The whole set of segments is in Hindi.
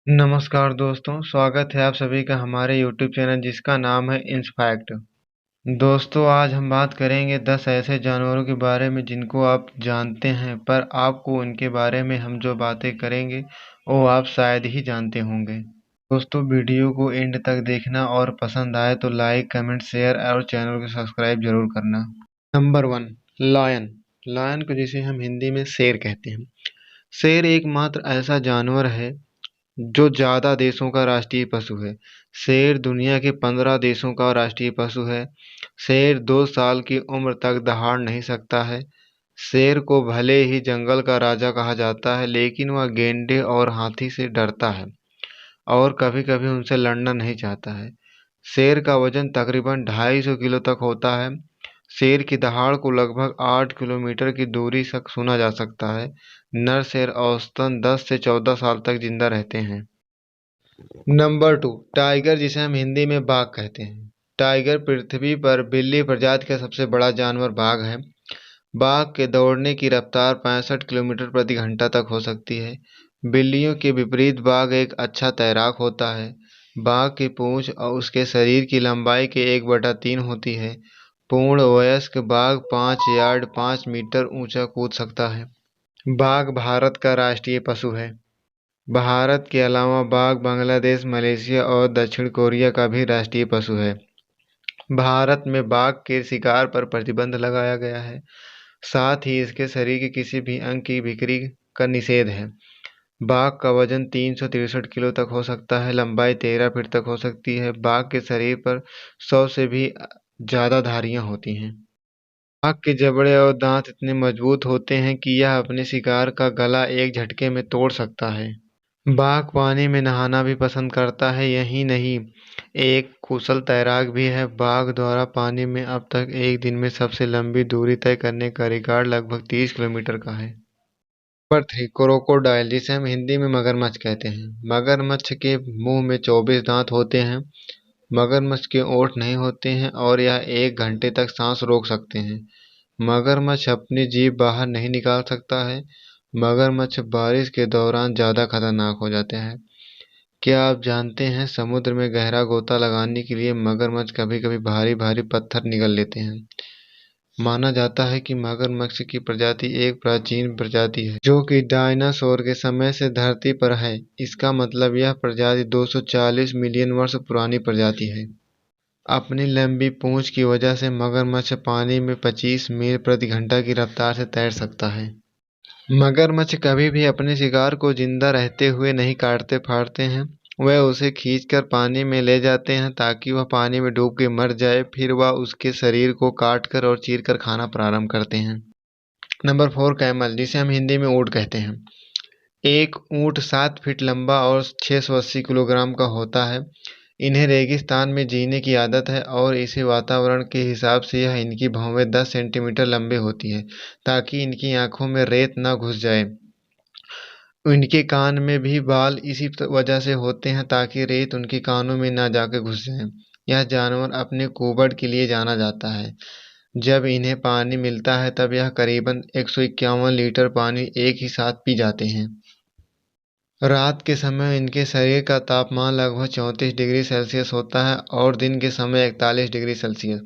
नमस्कार दोस्तों, स्वागत है आप सभी का हमारे YouTube चैनल जिसका नाम है इंसफैक्ट। दोस्तों, आज हम बात करेंगे 10 ऐसे जानवरों के बारे में जिनको आप जानते हैं, पर आपको उनके बारे में हम जो बातें करेंगे वो आप शायद ही जानते होंगे। दोस्तों, वीडियो को एंड तक देखना और पसंद आए तो लाइक, कमेंट, शेयर और चैनल को सब्सक्राइब जरूर करना। Number 1, lion. लायन को जिसे हम हिंदी में शेर कहते हैं। शेर एकमात्र ऐसा जानवर है जो ज़्यादा देशों का राष्ट्रीय पशु है। शेर दुनिया के 15 देशों का राष्ट्रीय पशु है। शेर 2 साल की उम्र तक दहाड़ नहीं सकता है। शेर को भले ही जंगल का राजा कहा जाता है, लेकिन वह गैंडे और हाथी से डरता है और कभी-कभी उनसे लड़ना नहीं चाहता है। शेर का वजन तकरीबन 250 किलो तक होता है। शेर की दहाड़ को लगभग 8 किलोमीटर की दूरी तक सुना जा सकता है। नर शेर औसतन 10 से 14 साल तक जिंदा रहते हैं। नंबर 2, टाइगर जिसे हम हिंदी में बाघ कहते हैं। टाइगर पृथ्वी पर बिल्ली प्रजाति का सबसे बड़ा जानवर बाघ है। बाघ के दौड़ने की रफ्तार 65 किलोमीटर प्रति घंटा तक हो सकती है। बिल्लियों के विपरीत बाघ एक अच्छा तैराक होता है। बाघ की पूंछ और उसके शरीर की लंबाई के 1/3 होती है। पूर्ण वयस्क बाघ 5 यार्ड 5 मीटर ऊंचा कूद सकता है। बाघ भारत का राष्ट्रीय पशु है। भारत के अलावा बाघ बांग्लादेश, मलेशिया और दक्षिण कोरिया का भी राष्ट्रीय पशु है। भारत में बाघ के शिकार पर प्रतिबंध लगाया गया है। साथ ही इसके शरीर के किसी भी अंग की बिक्री का निषेध है। बाघ का वजन 363 किलो तक हो सकता है। लंबाई 13 फीट तक हो सकती है। बाघ के शरीर पर 100 से भी ज्यादा धारियां होती हैं। बाघ के जबड़े और दांत इतने मजबूत होते हैं कि यह अपने शिकार का गला एक झटके में तोड़ सकता है। बाघ पानी में नहाना भी पसंद करता है। यही नहीं, एक कुशल तैराक भी है। बाघ द्वारा पानी में अब तक एक दिन में सबसे लंबी दूरी तय करने का रिकॉर्ड लगभग 30 किलोमीटर का है। नंबर 3, क्रोकोडाइल जिसे हम हिंदी में मगरमच्छ कहते हैं। मगरमच्छ के मुंह में 24 दांत होते हैं। मगरमच्छ के ओंठ नहीं होते हैं और यह 1 घंटे तक सांस रोक सकते हैं। मगरमच्छ अपनी जीभ बाहर नहीं निकाल सकता है। मगरमच्छ बारिश के दौरान ज्यादा खतरनाक हो जाते हैं। क्या आप जानते हैं समुद्र में गहरा गोता लगाने के लिए मगरमच्छ कभी-कभी भारी-भारी पत्थर निगल लेते हैं। माना जाता है कि मगरमच्छ की प्रजाति एक प्राचीन प्रजाति है जो कि डायनासोर के समय से धरती पर है। इसका मतलब यह प्रजाति 240 मिलियन वर्ष पुरानी प्रजाति है। अपनी लंबी पूंछ की वजह से मगरमच्छ पानी में 25 मील प्रति घंटा की रफ्तार से तैर सकता है। मगरमच्छ कभी भी अपने शिकार को जिंदा रहते हुए नहीं काटते फाड़ते हैं। वह उसे खींचकर पानी में ले जाते हैं ताकि वह पानी में डूब के मर जाए। फिर वह उसके शरीर को काटकर और चीरकर खाना प्रारंभ करते हैं। नंबर 4, कैमल जिसे हम हिंदी में ऊंट कहते हैं। एक ऊंट 7 फीट लंबा और 680 किलोग्राम का होता है। इन्हें रेगिस्तान में जीने की आदत है और इसी वातावरण के हिसाब से यह इनकी भौहें 10 सेंटीमीटर लंबे होती है ताकि इनकी आंखों में रेत न घुस जाए। इनके कान में भी बाल इसी वजह से होते हैं ताकि रेत उनके कानों में न जाकर घुस जाए। यह जानवर अपने कुबड़ के लिए जाना जाता है। जब इन्हें पानी मिलता है तब यह करीबन 151 लीटर पानी एक ही साथ पी जाते हैं। रात के समय इनके शरीर का तापमान लगभग 34 डिग्री सेल्सियस होता है और दिन के समय 41 डिग्री सेल्सियस।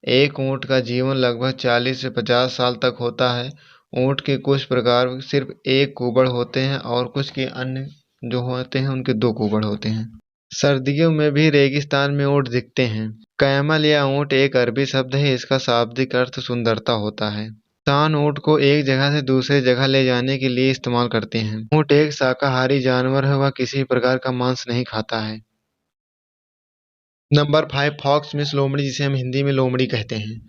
एक ऊंट का जीवन लगभग 40 से 50 साल तक होता है। ऊंट के कुछ प्रकार सिर्फ एक कुबड़ होते हैं और कुछ के अन्य जो होते हैं उनके 2 कुबड़ होते हैं। सर्दियों में भी रेगिस्तान में ऊंट दिखते हैं। कैमल या ऊंट एक अरबी शब्द है। इसका शाब्दिक अर्थ सुंदरता होता है। इंसान ऊंट को एक जगह से दूसरे जगह ले जाने के लिए इस्तेमाल करते हैं। ऊंट एक शाकाहारी जानवर है। वह किसी प्रकार का मांस नहीं खाता है। नंबर 5, फॉक्स मिस लोमड़ी जिसे हम हिंदी में लोमड़ी कहते हैं।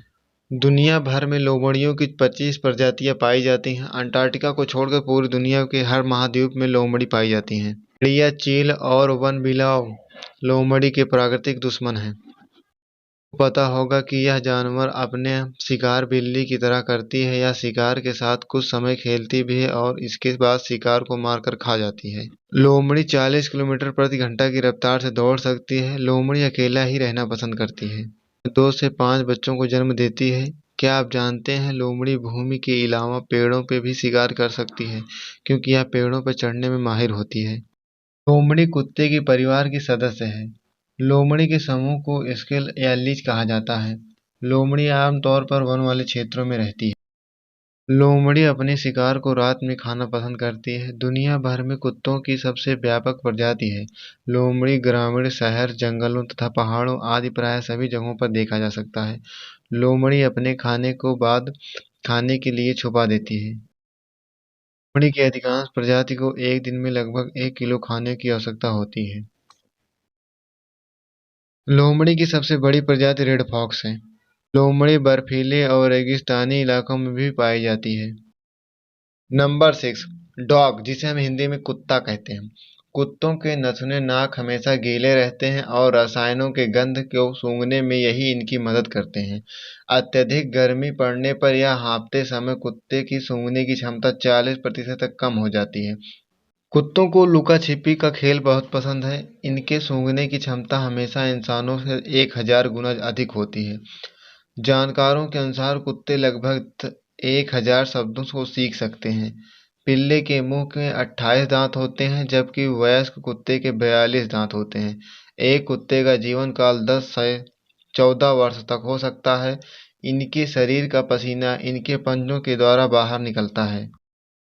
दुनिया भर में लोमड़ियों की 25 प्रजातियां पाई जाती हैं। अंटार्कटिका को छोड़कर पूरी दुनिया के हर महाद्वीप में लोमड़ी पाई जाती हैं। भेड़िया, चील और वनबिलाव लोमड़ी के प्राकृतिक दुश्मन हैं। पता होगा कि यह जानवर अपने शिकार बिल्ली की तरह करती है। यह शिकार के साथ कुछ समय खेलती भी है और इसके बाद शिकार को मारकर खा जाती है। लोमड़ी 40 किलोमीटर प्रति घंटा की रफ्तार से दौड़ सकती है। लोमड़ी अकेला ही रहना पसंद करती है। 2 से 5 बच्चों को जन्म देती है। क्या आप जानते हैं लोमड़ी भूमि के अलावा पेड़ों पर भी शिकार कर सकती है क्योंकि यह पेड़ों पर चढ़ने में माहिर होती है। लोमड़ी कुत्ते के परिवार की सदस्य है। लोमड़ी के समूह को स्केल या लीच कहा जाता है। लोमड़ी आमतौर पर वन वाले क्षेत्रों में रहती है। लोमड़ी अपने शिकार को रात में खाना पसंद करती है। दुनिया भर में कुत्तों की सबसे व्यापक प्रजाति है। लोमड़ी ग्रामीण, शहर, जंगलों तथा पहाड़ों आदि प्राय सभी जगहों पर देखा जा सकता है। लोमड़ी अपने खाने को बाद खाने के लिए छुपा देती है। लोमड़ी की अधिकांश प्रजाति को एक दिन में लगभग 1 किलो खाने की आवश्यकता होती है। लोमड़ी की सबसे बड़ी प्रजाति रेड फॉक्स है। लोमड़ी बर्फीले और रेगिस्तानी इलाकों में भी पाई जाती है। नंबर 6, डॉग, जिसे हम हिंदी में कुत्ता कहते हैं। कुत्तों के नथुने नाक हमेशा गीले रहते हैं और रसायनों के गंध को सूंघने में यही इनकी मदद करते हैं। अत्यधिक गर्मी पड़ने पर या हाँफते समय कुत्ते की सूंघने की क्षमता 40% तक कम हो जाती है। कुत्तों को लुका छिपी का खेल बहुत पसंद है। इनके सूंघने की क्षमता हमेशा इंसानों से 1000 गुना अधिक होती है। जानकारों के अनुसार कुत्ते लगभग 1000 शब्दों को सीख सकते हैं। पिल्ले के मुंह में 28 दांत होते हैं, जबकि वयस्क कुत्ते के 42 दांत होते हैं। एक कुत्ते का जीवन काल 10 से 14 वर्ष तक हो सकता है। इनके शरीर का पसीना इनके पंजों के द्वारा बाहर निकलता है।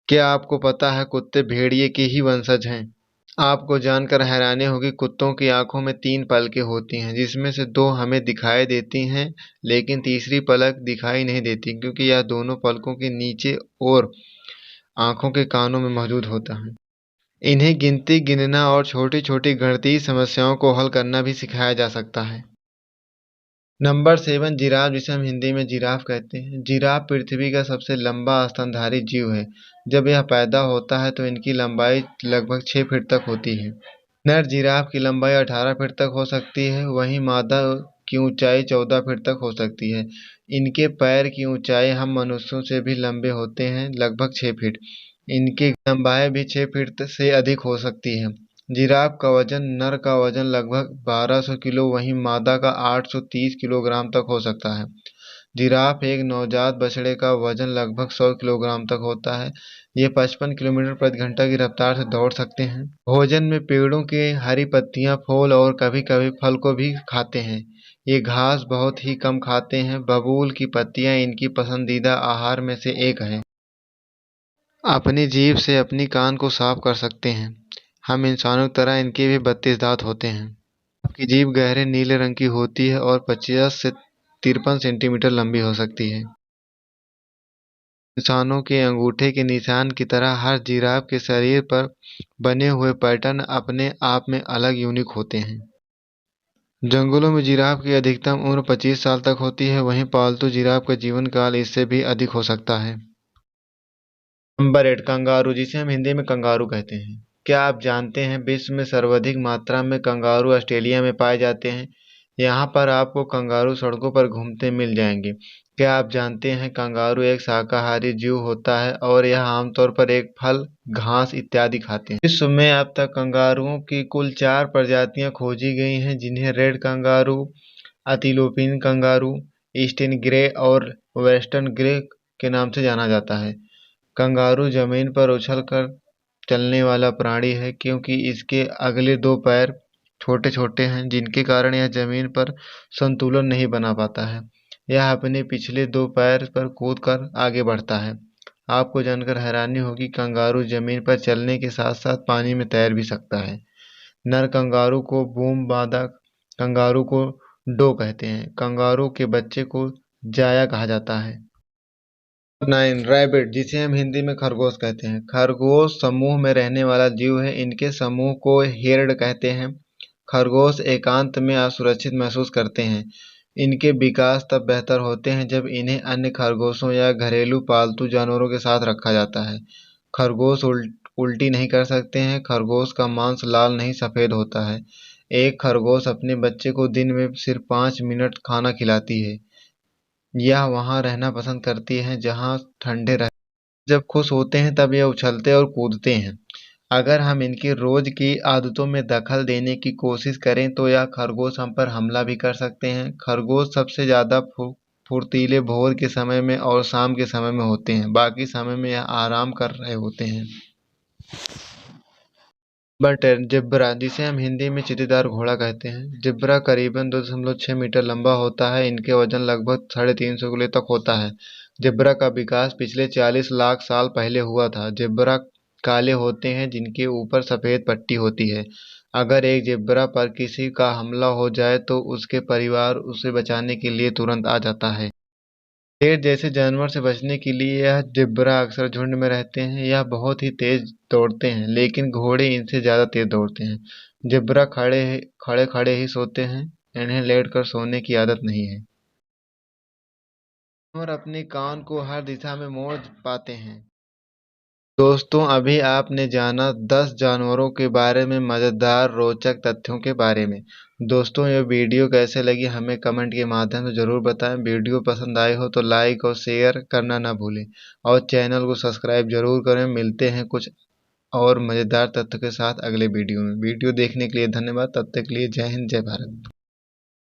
क्या आपको पता है कुत्ते भेड़िए के ही वंशज हैं? आपको जानकर हैरानी होगी, कुत्तों की आंखों में 3 पलकें होती हैं, जिसमें से 2 हमें दिखाई देती हैं, लेकिन तीसरी पलक दिखाई नहीं देती क्योंकि यह दोनों पलकों के नीचे और आंखों के कानों में मौजूद होता है। इन्हें गिनती, गिनना और छोटी-छोटी गणितीय समस्याओं को हल करना भी सिखाया जा सकता है। नंबर 7, जिराफ, जिसे हम हिंदी में जिराफ कहते हैं। जिराफ पृथ्वी का सबसे लंबा स्तनधारी जीव है। जब यह पैदा होता है तो इनकी लंबाई लगभग 6 फीट तक होती है। नर जिराफ की लंबाई 18 फीट तक हो सकती है, वहीं मादा की ऊंचाई 14 फीट तक हो सकती है। इनके पैर की ऊंचाई हम मनुष्यों से भी लंबे होते हैं, लगभग 6 फीट। इनकी लंबाई भी 6 फीट से अधिक हो सकती है। जिराफ का वजन, नर का वजन लगभग 1200 किलो, वहीं मादा का 830 किलोग्राम तक हो सकता है। जिराफ एक नवजात बछड़े का वजन लगभग 100 किलोग्राम तक होता है। ये 55 किलोमीटर प्रति घंटा की रफ्तार से दौड़ सकते हैं। भोजन में पेड़ों की हरी पत्तियां, फूल और कभी-कभी फल को भी खाते हैं। ये घास बहुत ही कम खाते हैं। बबूल की पत्तियां इनकी पसंदीदा आहार में से एक है। अपनी जीभ से अपनी कान को साफ कर सकते हैं। हम इंसानों की तरह इनके भी 32 दांत होते हैं। आपकी जीभ गहरे नीले रंग की होती है और 50 से 53 सेंटीमीटर लंबी हो सकती है। इंसानों के अंगूठे के निशान की तरह हर जिराफ के शरीर पर बने हुए पैटर्न अपने आप में अलग यूनिक होते हैं। जंगलों में जिराफ की अधिकतम उम्र 25 साल तक होती है, वहीं पालतू जिराफ का जीवन काल इससे भी अधिक हो सकता है। नंबर 8, कंगारू, जिसे हम हिंदी में कंगारू कहते हैं। क्या आप जानते हैं विश्व में सर्वाधिक मात्रा में कंगारू ऑस्ट्रेलिया में पाए जाते हैं? यहाँ पर आपको कंगारू सड़कों पर घूमते मिल जाएंगे। क्या आप जानते हैं कंगारू एक शाकाहारी जीव होता है और यह आमतौर पर एक फल, घास इत्यादि खाते हैं। विश्व में अब तक कंगारुओं की कुल 4 प्रजातियां खोजी गई हैं, जिन्हें red kangaroo, Ethiopian kangaroo, eastern grey और वेस्टर्न ग्रे के नाम से जाना जाता है। कंगारू जमीन पर उछलकर चलने वाला प्राणी है क्योंकि इसके अगले 2 पैर छोटे-छोटे हैं, जिनके कारण यह जमीन पर संतुलन नहीं बना पाता है। यह अपने पिछले 2 पैर पर कूदकर आगे बढ़ता है। आपको जानकर हैरानी होगी, कंगारू जमीन पर चलने के साथ-साथ पानी में तैर भी सकता है। नर कंगारू को बूम, मादा कंगारू को डो कहते हैं। कंगारू के बच्चे को जाया कहा जाता है। 9, रैबिट, जिसे हम हिंदी में खरगोश कहते हैं। खरगोश समूह में रहने वाला जीव है। इनके समूह को हेर्ड कहते हैं। खरगोश एकांत में असुरक्षित महसूस करते हैं। इनके विकास तब बेहतर होते हैं जब इन्हें अन्य खरगोशों या घरेलू पालतू जानवरों के साथ रखा जाता है। खरगोश उल्टी नहीं कर सकते हैं। खरगोश का मांस लाल नहीं सफेद होता है। एक खरगोश अपने बच्चे को दिन में सिर्फ 5 मिनट खाना खिलाती है। यह वहाँ रहना पसंद करती हैं जहाँ ठंडे रहते हैं। जब खुश होते हैं तब यह उछलते और कूदते हैं। अगर हम इनकी रोज की आदतों में दखल देने की कोशिश करें तो यह खरगोश हम पर हमला भी कर सकते हैं। खरगोश सबसे ज्यादा फुर्तीले भोर के समय में और शाम के समय में होते हैं। बाकी समय में यह आराम कर रहे होते हैं। बट जिब्रा, जिसे हम हिंदी में चीतीदार घोड़ा कहते हैं। जिब्रा करीबन 2.6 मीटर लंबा होता है। इनके वजन लगभग 350 किलो तक होता है। जिब्रा का विकास पिछले 40 लाख साल पहले हुआ था। जिब्रा काले होते हैं जिनके ऊपर सफेद पट्टी होती है। अगर एक जिब्रा पर किसी का हमला हो जाए तो उसके परिवार उसे बचाने के लिए तुरंत आ जाता है। शेर जैसे जानवर से बचने के लिए यह जिब्रा अक्सर झुंड में रहते हैं। यह बहुत ही तेज दौड़ते हैं, लेकिन घोड़े इनसे ज्यादा तेज दौड़ते हैं। जिब्रा खड़े खड़े ही सोते हैं। इन्हें लेटकर सोने की आदत नहीं है। और अपने कान को हर दिशा में मोड़ पाते हैं। दोस्तों, अभी आपने जाना 10 जानवरों के बारे में मजेदार रोचक तथ्यों के बारे में। दोस्तों, ये वीडियो कैसे लगी हमें कमेंट के माध्यम से ज़रूर बताएं। वीडियो पसंद आई हो तो लाइक और शेयर करना ना भूलें और चैनल को सब्सक्राइब जरूर करें। मिलते हैं कुछ और मज़ेदार तथ्य के साथ अगले वीडियो में। वीडियो देखने के लिए धन्यवाद। तब तक के लिए जय हिंद, जय भारत।